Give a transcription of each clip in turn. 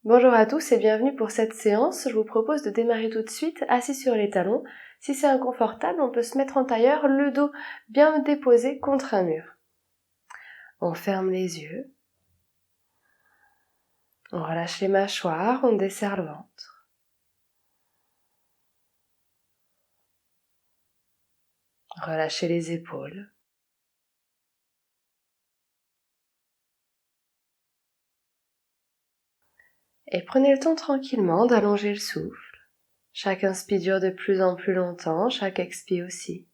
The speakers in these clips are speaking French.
Bonjour à tous et bienvenue pour cette séance. Je vous propose de démarrer tout de suite assis sur les talons. Si c'est inconfortable, on peut se mettre en tailleur, le dos bien déposé contre un mur. On ferme les yeux. On relâche les mâchoires, on desserre le ventre. Relâchez les épaules. Et prenez le temps tranquillement d'allonger le souffle. Chaque inspire dure de plus en plus longtemps, chaque expire aussi.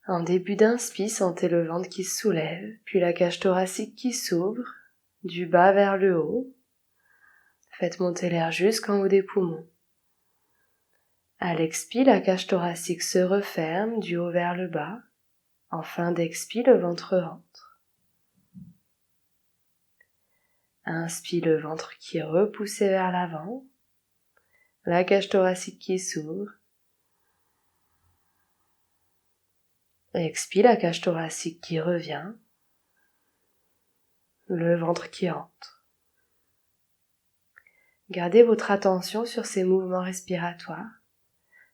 En début d'inspire, sentez le ventre qui se soulève, puis la cage thoracique qui s'ouvre, du bas vers le haut. Faites monter l'air jusqu'en haut des poumons. À l'expire, la cage thoracique se referme du haut vers le bas. En fin d'expire, le ventre rentre. Inspire, le ventre qui est repoussé vers l'avant. La cage thoracique qui s'ouvre. Expire, la cage thoracique qui revient. Le ventre qui rentre. Gardez votre attention sur ces mouvements respiratoires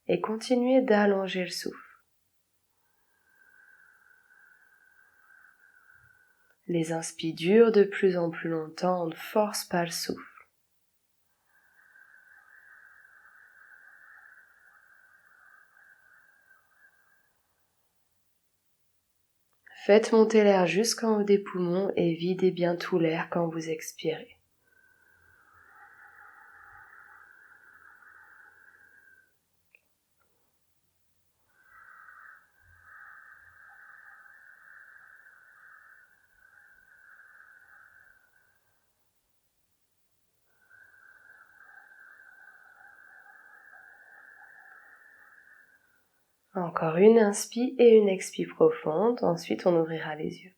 et continuez d'allonger le souffle. Les inspires durent de plus en plus longtemps, on ne force pas le souffle. Faites monter l'air jusqu'en haut des poumons et videz bien tout l'air quand vous expirez. Encore une inspire et une expire profonde, ensuite on ouvrira les yeux.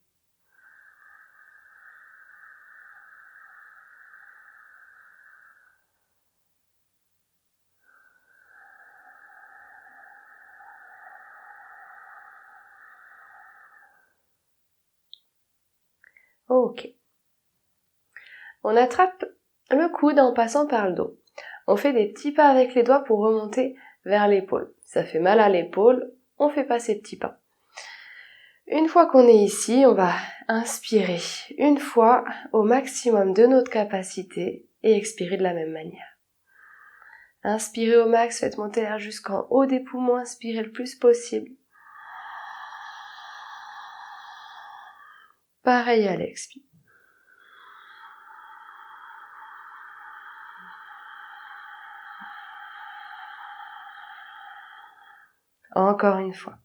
Ok. On attrape le coude en passant par le dos. On fait des petits pas avec les doigts pour remonter vers l'épaule. Ça fait mal à l'épaule, on fait pas ces petits pas. Une fois qu'on est ici, on va inspirer une fois au maximum de notre capacité et expirer de la même manière. Inspirez au max, faites monter l'air jusqu'en haut des poumons, inspirez le plus possible. Pareil à l'expire. Encore une fois.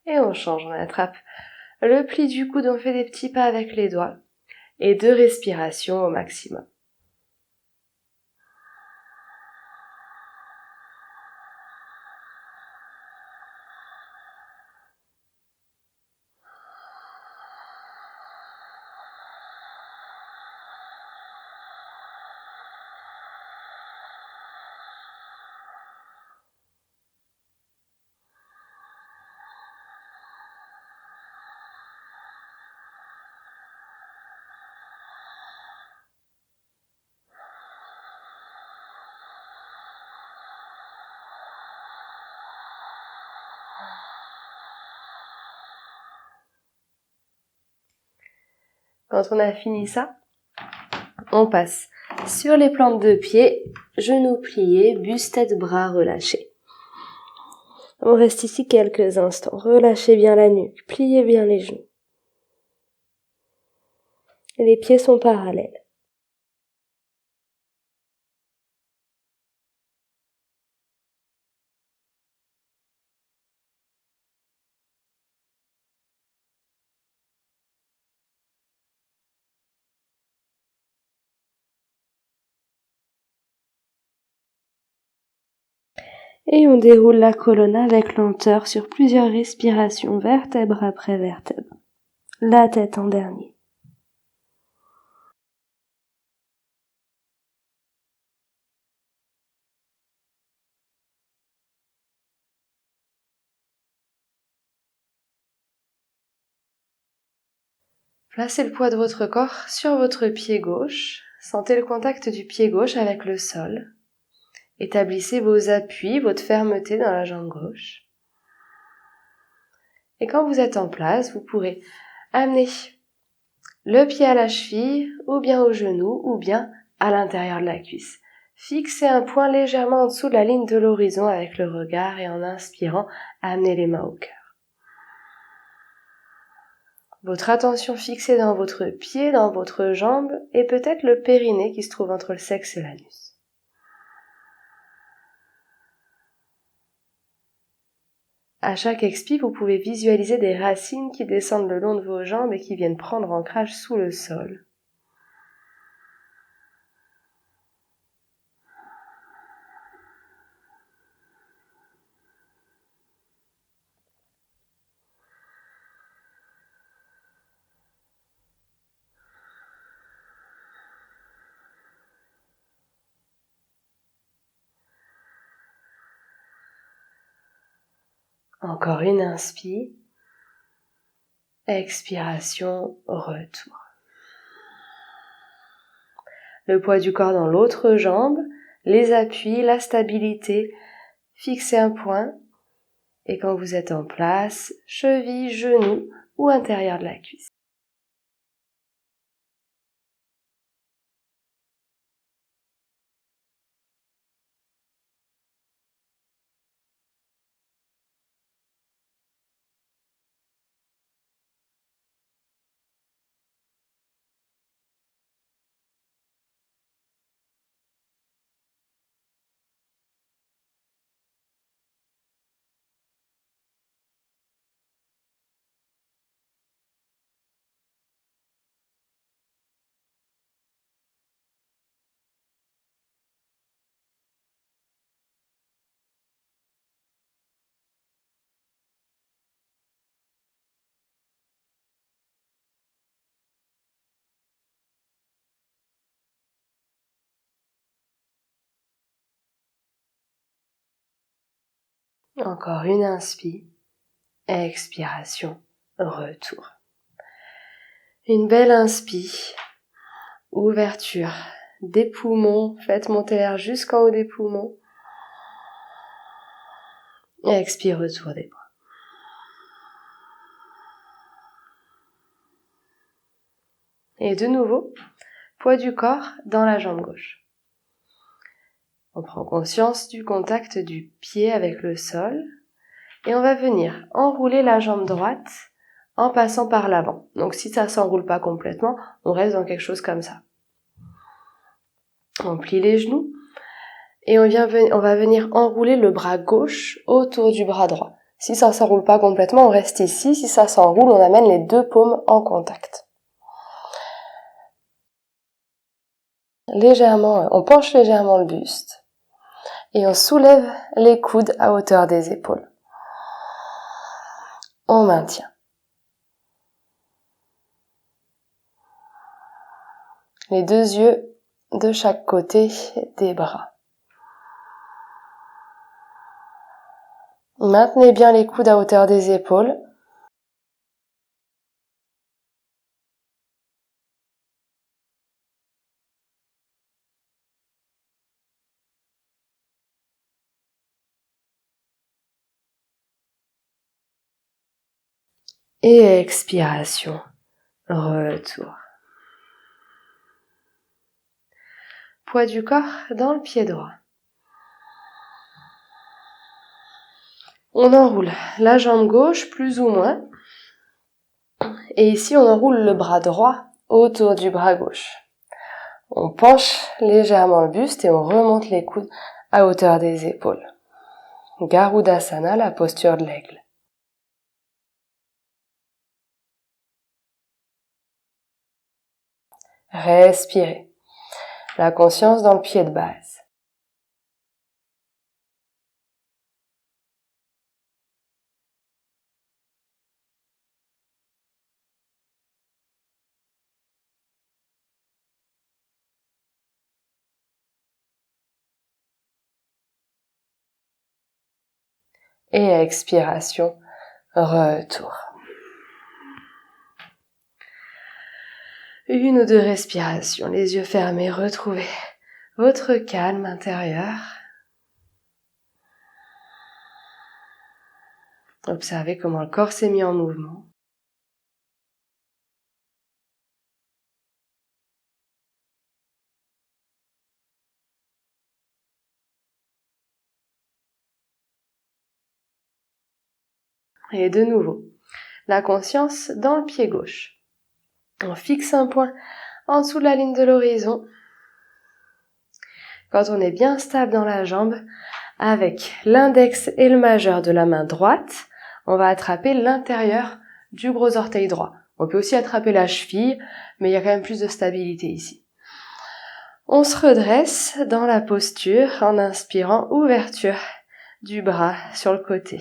Et on change, on attrape le pli du coude, on fait des petits pas avec les doigts et 2 respirations au maximum. Quand on a fini ça, on passe sur les plantes de pied, genoux pliés, buste, tête, bras relâchés. On reste ici quelques instants. Relâchez bien la nuque, pliez bien les genoux. Les pieds sont parallèles. Et on déroule la colonne avec lenteur sur plusieurs respirations, vertèbre après vertèbre. La tête en dernier. Placez le poids de votre corps sur votre pied gauche. Sentez le contact du pied gauche avec le sol. Établissez vos appuis, votre fermeté dans la jambe gauche. Et quand vous êtes en place, vous pourrez amener le pied à la cheville, ou bien au genou, ou bien à l'intérieur de la cuisse. Fixez un point légèrement en dessous de la ligne de l'horizon avec le regard et en inspirant, amenez les mains au cœur. Votre attention fixée dans votre pied, dans votre jambe et peut-être le périnée qui se trouve entre le sexe et l'anus. À chaque expire, vous pouvez visualiser des racines qui descendent le long de vos jambes et qui viennent prendre ancrage sous le sol. Encore une inspire. Expiration, retour. Le poids du corps dans l'autre jambe, les appuis, la stabilité. Fixez un point. Et quand vous êtes en place, cheville, genou ou intérieur de la cuisse. Encore une inspire, expiration, retour. Une belle inspire, ouverture des poumons, faites monter l'air jusqu'en haut des poumons. Expire, retour des bras. Et de nouveau, poids du corps dans la jambe gauche. On prend conscience du contact du pied avec le sol et on va venir enrouler la jambe droite en passant par l'avant. Donc si ça s'enroule pas complètement, on reste dans quelque chose comme ça. On plie les genoux et on va venir enrouler le bras gauche autour du bras droit. Si ça s'enroule pas complètement, on reste ici. Si ça s'enroule, on amène les deux paumes en contact. On penche légèrement le buste et on soulève les coudes à hauteur des épaules. On maintient. Les deux yeux de chaque côté des bras. Maintenez bien les coudes à hauteur des épaules. Et expiration, retour. Poids du corps dans le pied droit. On enroule la jambe gauche plus ou moins. Et ici, on enroule le bras droit autour du bras gauche. On penche légèrement le buste et on remonte les coudes à hauteur des épaules. Garudasana, la posture de l'aigle. Respirez. La conscience dans le pied de base. Et expiration, retour. Une ou deux respirations, les yeux fermés, retrouvez votre calme intérieur. Observez comment le corps s'est mis en mouvement. Et de nouveau, la conscience dans le pied gauche. On fixe un point en dessous de la ligne de l'horizon. Quand on est bien stable dans la jambe, avec l'index et le majeur de la main droite, on va attraper l'intérieur du gros orteil droit. On peut aussi attraper la cheville, mais il y a quand même plus de stabilité ici. On se redresse dans la posture en inspirant, ouverture du bras sur le côté.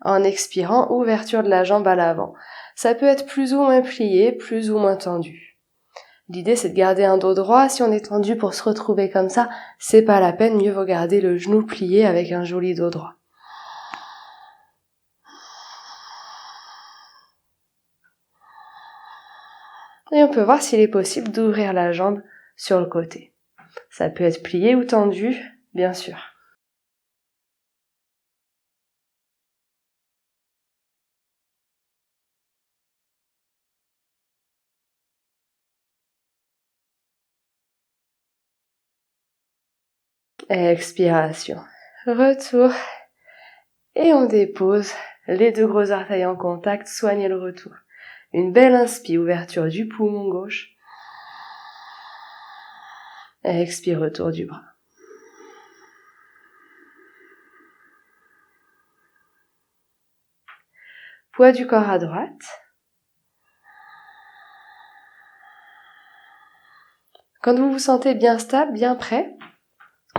En expirant, ouverture de la jambe à l'avant. Ça peut être plus ou moins plié, plus ou moins tendu. L'idée, c'est de garder un dos droit. Si on est tendu pour se retrouver comme ça, c'est pas la peine. Mieux vaut garder le genou plié avec un joli dos droit. Et on peut voir s'il est possible d'ouvrir la jambe sur le côté. Ça peut être plié ou tendu, bien sûr. Expiration. Retour. Et on dépose les deux gros orteils en contact, soignez le retour. Une belle inspire, ouverture du poumon gauche. Expire, retour du bras. Poids du corps à droite. Quand vous vous sentez bien stable, bien prêt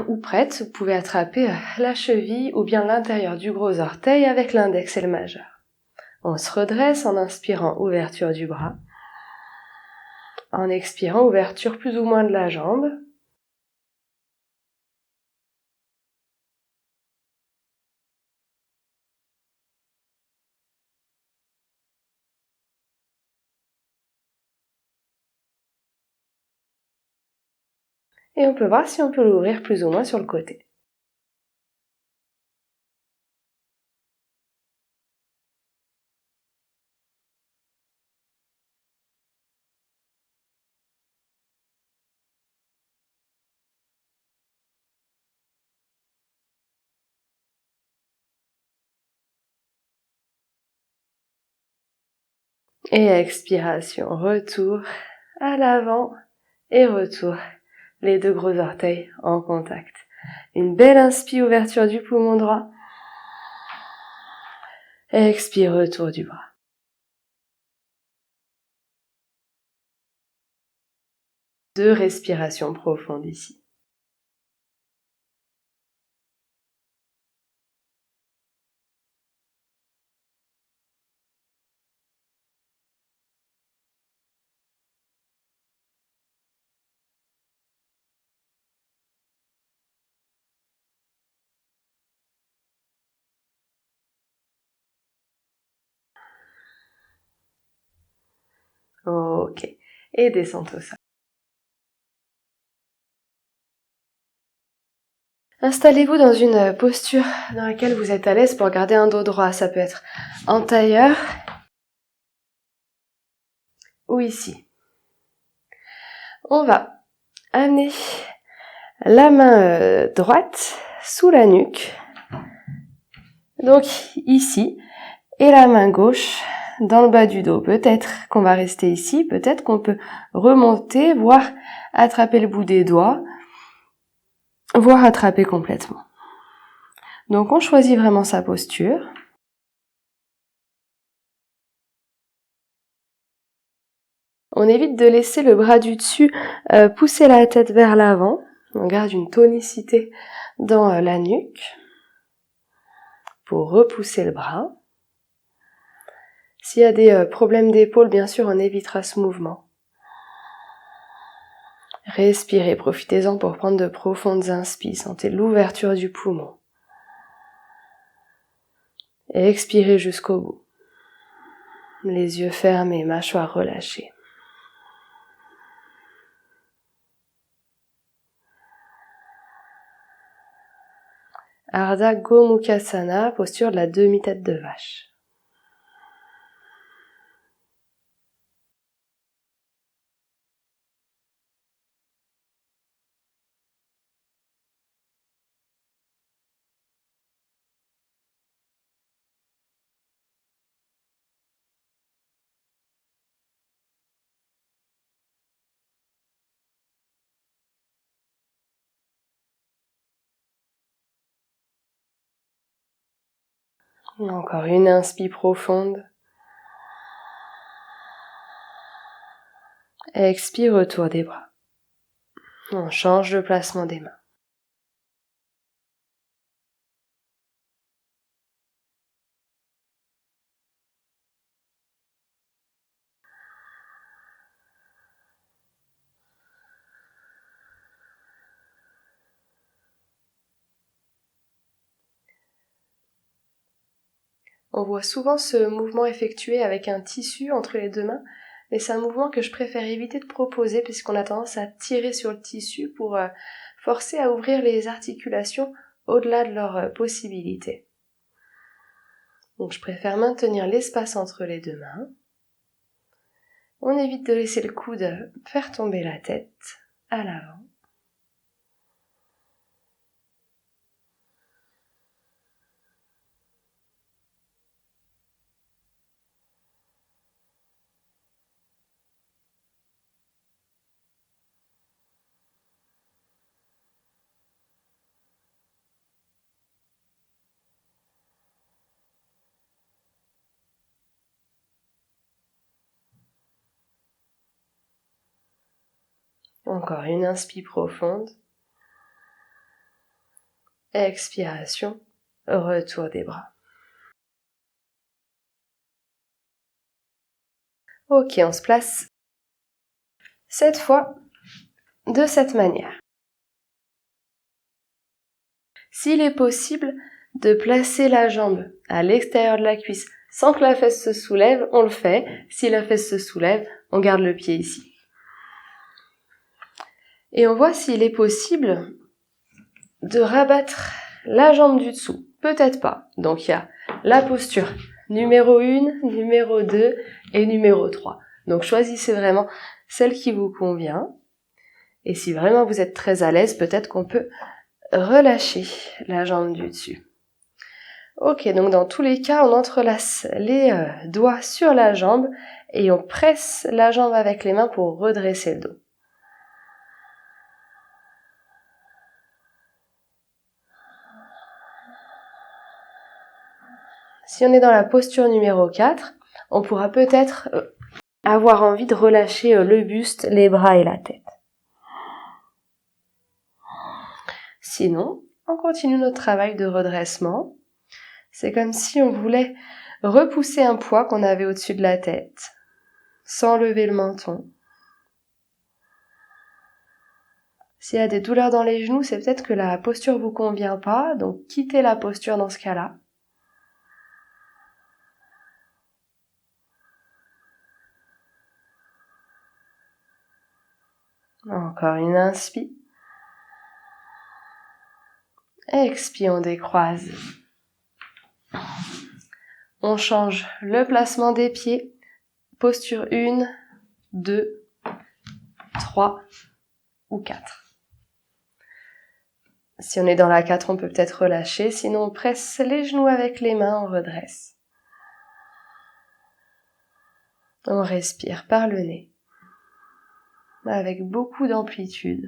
ou prête, vous pouvez attraper la cheville ou bien l'intérieur du gros orteil avec l'index et le majeur. On se redresse en inspirant, ouverture du bras. En expirant, ouverture plus ou moins de la jambe. Et on peut voir si on peut l'ouvrir plus ou moins sur le côté. Et expiration, retour à l'avant et retour. Les deux gros orteils en contact. Une belle inspire, ouverture du poumon droit. Expire, retour du bras. Deux respirations profondes ici. Ok. Et descente au sol. Installez-vous dans une posture dans laquelle vous êtes à l'aise pour garder un dos droit. Ça peut être en tailleur ou ici. On va amener la main droite sous la nuque, donc ici, et la main gauche dans le bas du dos. Peut-être qu'on va rester ici, peut-être qu'on peut remonter, voire attraper le bout des doigts, voire attraper complètement. Donc on choisit vraiment sa posture. On évite de laisser le bras du dessus pousser la tête vers l'avant. On garde une tonicité dans la nuque pour repousser le bras. S'il y a des problèmes d'épaule, bien sûr, on évitera ce mouvement. Respirez, profitez-en pour prendre de profondes inspires. Sentez l'ouverture du poumon. Et expirez jusqu'au bout. Les yeux fermés, mâchoire relâchée. Ardha Gomukhasana, posture de la demi-tête de vache. Encore une inspire profonde. Expire, retour des bras. On change le placement des mains. On voit souvent ce mouvement effectué avec un tissu entre les deux mains, mais c'est un mouvement que je préfère éviter de proposer puisqu'on a tendance à tirer sur le tissu pour forcer à ouvrir les articulations au-delà de leurs possibilités. Donc je préfère maintenir l'espace entre les deux mains. On évite de laisser le coude faire tomber la tête à l'avant. Encore une inspire profonde. Expiration, retour des bras. Ok, on se place cette fois de cette manière. S'il est possible de placer la jambe à l'extérieur de la cuisse sans que la fesse se soulève, on le fait. Si la fesse se soulève, on garde le pied ici. Et on voit s'il est possible de rabattre la jambe du dessous. Peut-être pas. Donc il y a la posture numéro 1, numéro 2 et numéro 3. Donc choisissez vraiment celle qui vous convient. Et si vraiment vous êtes très à l'aise, peut-être qu'on peut relâcher la jambe du dessus. Ok, donc dans tous les cas, on entrelace les doigts sur la jambe et on presse la jambe avec les mains pour redresser le dos. Si on est dans la posture numéro 4, on pourra peut-être avoir envie de relâcher le buste, les bras et la tête. Sinon, on continue notre travail de redressement. C'est comme si on voulait repousser un poids qu'on avait au-dessus de la tête, sans lever le menton. S'il y a des douleurs dans les genoux, c'est peut-être que la posture vous convient pas, donc quittez la posture dans ce cas-là. Encore une inspire. Expire, on décroise. On change le placement des pieds. Posture 1, 2, 3 ou 4. Si on est dans la 4, on peut peut-être relâcher. Sinon, on presse les genoux avec les mains, on redresse. On respire par le nez. Avec beaucoup d'amplitude.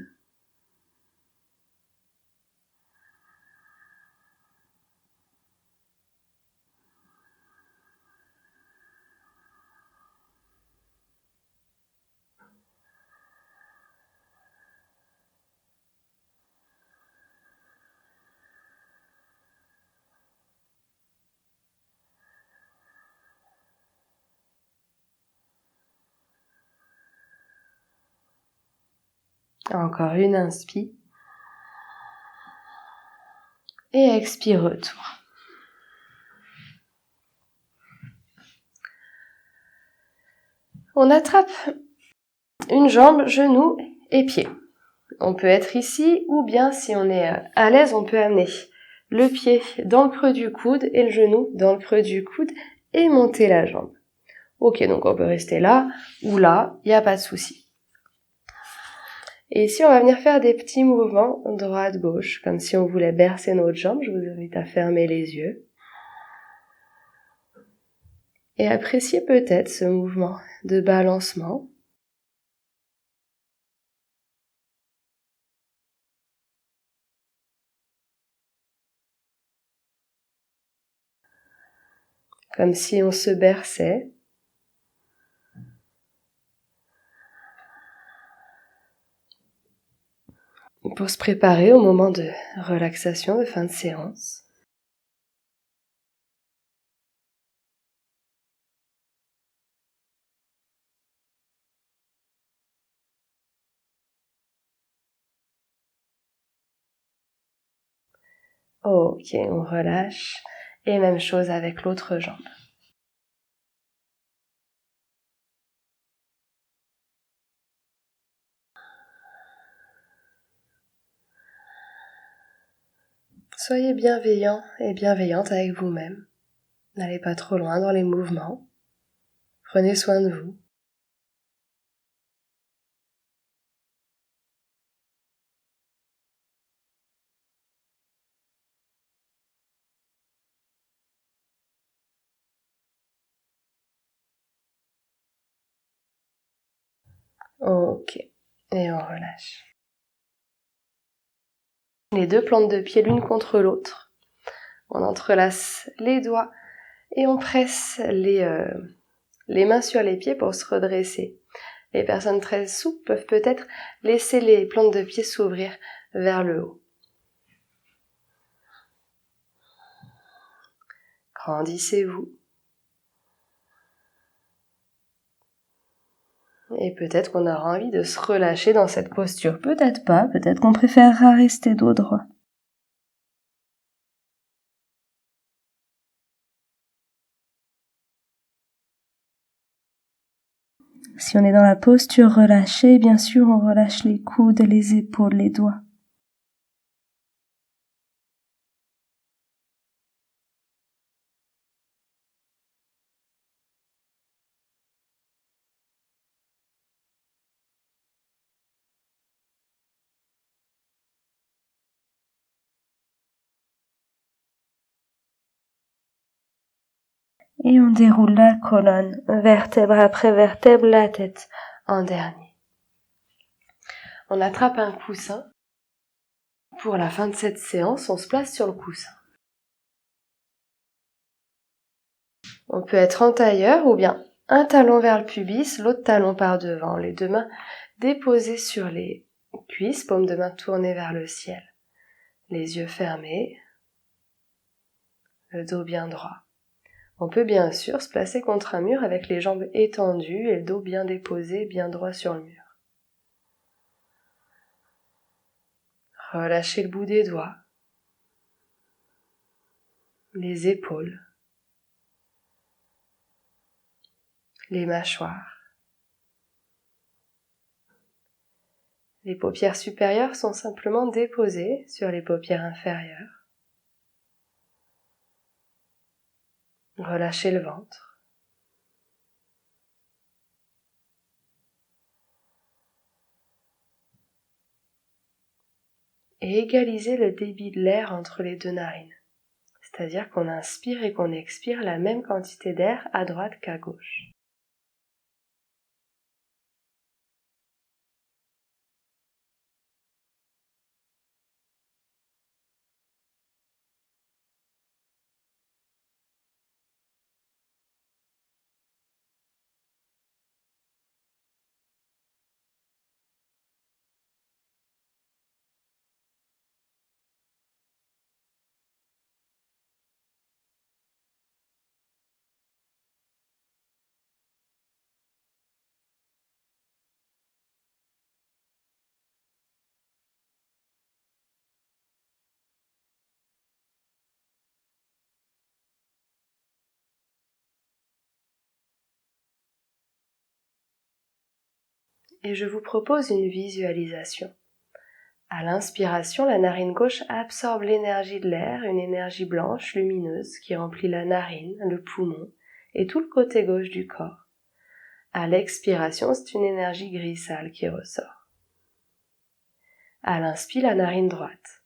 Encore une inspire. Et expire, retour. On attrape une jambe, genou et pied. On peut être ici ou bien si on est à l'aise, on peut amener le pied dans le creux du coude et le genou dans le creux du coude et monter la jambe. Ok, donc on peut rester là ou là, il n'y a pas de souci. Et ici, on va venir faire des petits mouvements droite-gauche, comme si on voulait bercer notre jambe. Je vous invite à fermer les yeux. Et appréciez peut-être ce mouvement de balancement. Comme si on se berçait. Pour se préparer au moment de relaxation de fin de séance. Ok, on relâche. Et même chose avec l'autre jambe. Soyez bienveillant et bienveillante avec vous-même. N'allez pas trop loin dans les mouvements. Prenez soin de vous. Ok, et on relâche. Les deux plantes de pied l'une contre l'autre. On entrelace les doigts et on presse les mains sur les pieds pour se redresser. Les personnes très souples peuvent peut-être laisser les plantes de pied s'ouvrir vers le haut. Grandissez-vous. Et peut-être qu'on aura envie de se relâcher dans cette posture. Peut-être pas, peut-être qu'on préférera rester dos droit. Si on est dans la posture relâchée, bien sûr, on relâche les coudes, les épaules, les doigts. Et on déroule la colonne, vertèbre après vertèbre, la tête en dernier. On attrape un coussin. Pour la fin de cette séance, on se place sur le coussin. On peut être en tailleur ou bien un talon vers le pubis, l'autre talon par devant, les deux mains déposées sur les cuisses, paumes de main tournées vers le ciel. Les yeux fermés, le dos bien droit. On peut bien sûr se placer contre un mur avec les jambes étendues et le dos bien déposé, bien droit sur le mur. Relâchez le bout des doigts, les épaules, les mâchoires. Les paupières supérieures sont simplement déposées sur les paupières inférieures. Relâchez le ventre. Et égalisez le débit de l'air entre les deux narines. C'est-à-dire qu'on inspire et qu'on expire la même quantité d'air à droite qu'à gauche. et je vous propose une visualisation. À l'inspiration, la narine gauche absorbe l'énergie de l'air, une énergie blanche, lumineuse, qui remplit la narine, le poumon et tout le côté gauche du corps. À l'expiration, c'est une énergie gris sale qui ressort. À l'inspire, la narine droite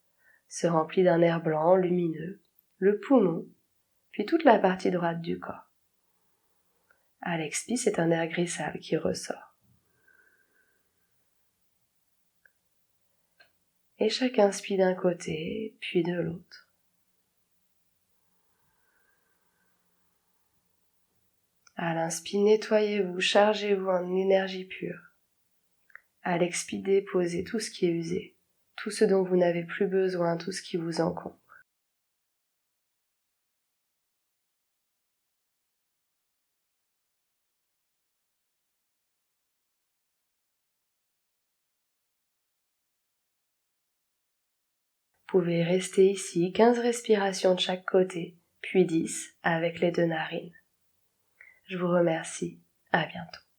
se remplit d'un air blanc, lumineux, le poumon, puis toute la partie droite du corps. À l'expire, c'est un air gris sale qui ressort. Et chaque inspire d'un côté, puis de l'autre. À l'inspire, nettoyez-vous, chargez-vous en énergie pure. À l'expire, déposez tout ce qui est usé, tout ce dont vous n'avez plus besoin, tout ce qui vous encombre. Vous pouvez rester ici 15 respirations de chaque côté, puis 10 avec les deux narines. Je vous remercie. À bientôt.